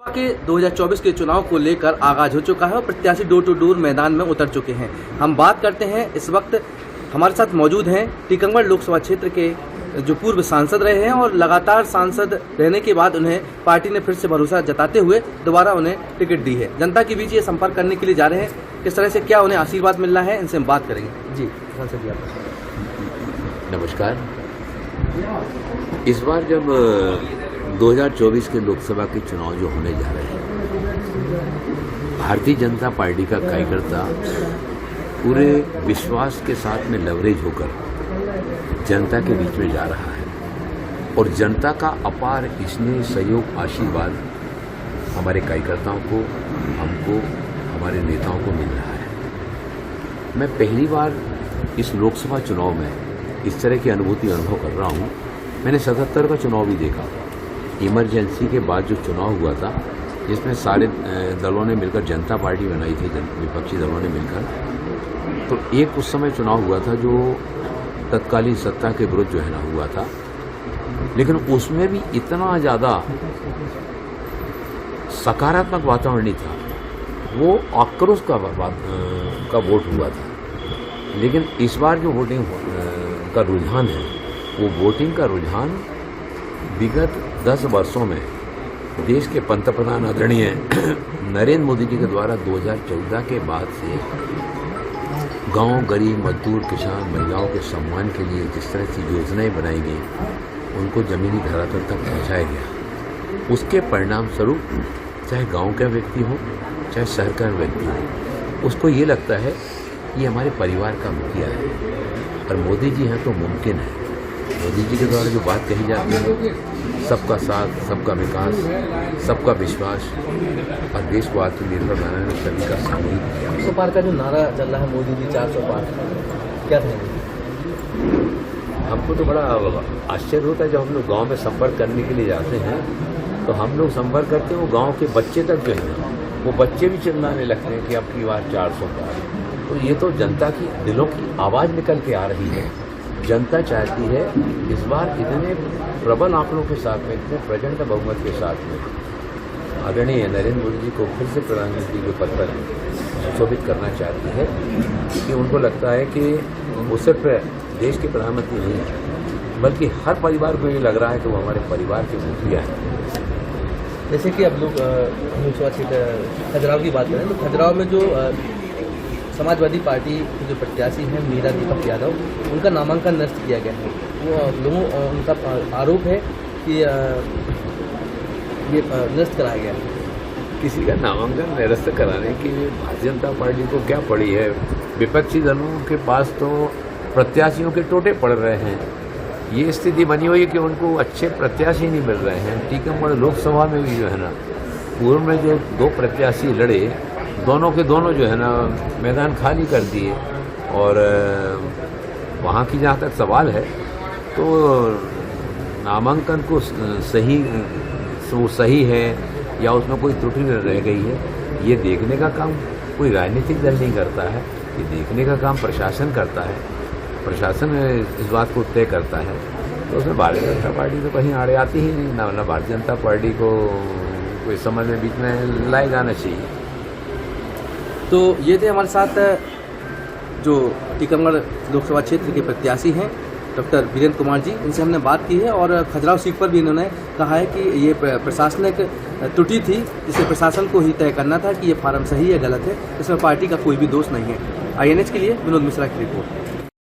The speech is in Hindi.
के 2024 के चुनाव को लेकर आगाज हो चुका है और प्रत्याशी डोर टू डोर मैदान में उतर चुके हैं। हम बात करते हैं, इस वक्त हमारे साथ मौजूद हैं टीकमगढ़ लोकसभा क्षेत्र के जो पूर्व सांसद रहे हैं और लगातार सांसद रहने के बाद उन्हें पार्टी ने फिर से भरोसा जताते हुए दोबारा उन्हें टिकट दी है। जनता के बीच ये संपर्क करने के लिए जा रहे हैं, किस तरह से क्या उन्हें आशीर्वाद मिल रहा है, इनसे हम बात करेंगे। जी सांसद जी, आप नमस्कार। इस बार जब 2024 के लोकसभा के चुनाव जो होने जा रहे हैं, भारतीय जनता पार्टी का कार्यकर्ता पूरे विश्वास के साथ में लवरेज होकर जनता के बीच में जा रहा है और जनता का अपार स्नेह, सहयोग, आशीर्वाद हमारे कार्यकर्ताओं को, हमको, हमारे नेताओं को मिल रहा है। मैं पहली बार इस लोकसभा चुनाव में इस तरह की अनुभूति अनुभव कर रहा हूँ। मैंने 77 का चुनाव भी देखा, इमरजेंसी के बाद जो चुनाव हुआ था, जिसमें सारे दलों ने मिलकर जनता पार्टी बनाई थी, विपक्षी दलों ने मिलकर। तो एक उस समय चुनाव हुआ था जो तत्कालीन सत्ता के विरुद्ध जो है ना हुआ था, लेकिन उसमें भी इतना ज़्यादा सकारात्मक वातावरण नहीं था, वो आक्रोश का वोट हुआ था। लेकिन इस बार जो वोटिंग का रुझान है, वो वोटिंग का रुझान विगत 10 वर्षों में देश के पंतप्रधान आदरणीय नरेंद्र मोदी जी के द्वारा 2014 के बाद से गांव, गरीब, मजदूर, किसान, महिलाओं के सम्मान के लिए जिस तरह की योजनाएं बनाई गई, उनको ज़मीनी धरातल तक पहुंचाया गया। उसके परिणाम स्वरूप चाहे गांव का व्यक्ति हो, चाहे शहर का व्यक्ति हो, उसको ये लगता है ये हमारे परिवार का मुखिया है और मोदी जी हैं तो मुमकिन है। मोदी जी के द्वारा जो बात कही जाती है, सबका साथ, सबका विकास, सबका विश्वास और देश को आत्मनिर्भर बनाने में सभी का सामूहिक प्रयास। 400 पार का जो नारा चल रहा है, मोदी जी 400 पार, क्या कहेंगे? हमको तो बड़ा आश्चर्य होता है जब हम लोग गाँव में संपर्क करने के लिए जाते हैं, तो हम लोग संपर्क करते हैं, वो गाँव के बच्चे तक जो है वो बच्चे भी चिल्लाने लगते हैं कि अब की बार 400 पार। तो ये तो जनता की दिलों की आवाज़ निकल के आ रही है। जनता चाहती है इस बार इतने प्रबल आंकड़ों के साथ में, इतने प्रचंड बहुमत के साथ में आदरणीय नरेंद्र मोदी जी को फिर से प्रधानमंत्री के पद पर सुशोभित करना चाहती है, कि उनको लगता है कि वो सिर्फ देश के प्रधानमंत्री नहीं है, बल्कि हर परिवार को ये लग रहा है कि वो हमारे परिवार के मुखिया है। जैसे कि अब लोग लोकसभा क्षेत्र खजुराहो की बात करें, तो खजुराहो में जो समाजवादी पार्टी के जो प्रत्याशी हैं मीरा दीपक यादव, उनका नामांकन निरस्त किया गया है। वो लोगों उनका आरोप है कि ये निरस्त कराया गया है। किसी का नामांकन निरस्त कराने की भारतीय जनता पार्टी को क्या पड़ी है? विपक्षी दलों के पास तो प्रत्याशियों के टोटे पड़ रहे हैं। ये स्थिति बनी हुई है कि उनको अच्छे प्रत्याशी नहीं मिल रहे हैं। टीकमगढ़ लोकसभा में भी जो है ना, पूर्व में जो 2 प्रत्याशी लड़े, दोनों के दोनों जो है ना मैदान खाली कर दिए। और वहाँ की जहाँ तक सवाल है, तो नामांकन को सही है या उसमें कोई त्रुटि रह गई है, ये देखने का काम कोई राजनीतिक दल नहीं करता है, ये देखने का काम प्रशासन करता है। प्रशासन इस बात को तय करता है, तो उसमें भारतीय जनता पार्टी तो कहीं आड़े आती ही नहीं ना। भारतीय जनता पार्टी को कोई समझ में बीच में लाया जाना चाहिए। तो ये थे हमारे साथ जो टीकमगढ़ लोकसभा क्षेत्र के प्रत्याशी हैं डॉक्टर वीरेंद्र कुमार जी, इनसे हमने बात की है और खजुराहो सीट पर भी इन्होंने कहा है कि ये प्रशासनिक त्रुटि थी, जिसे प्रशासन को ही तय करना था कि ये फार्म सही है गलत है, इसमें पार्टी का कोई भी दोष नहीं है। INH के लिए विनोद मिश्रा की रिपोर्ट।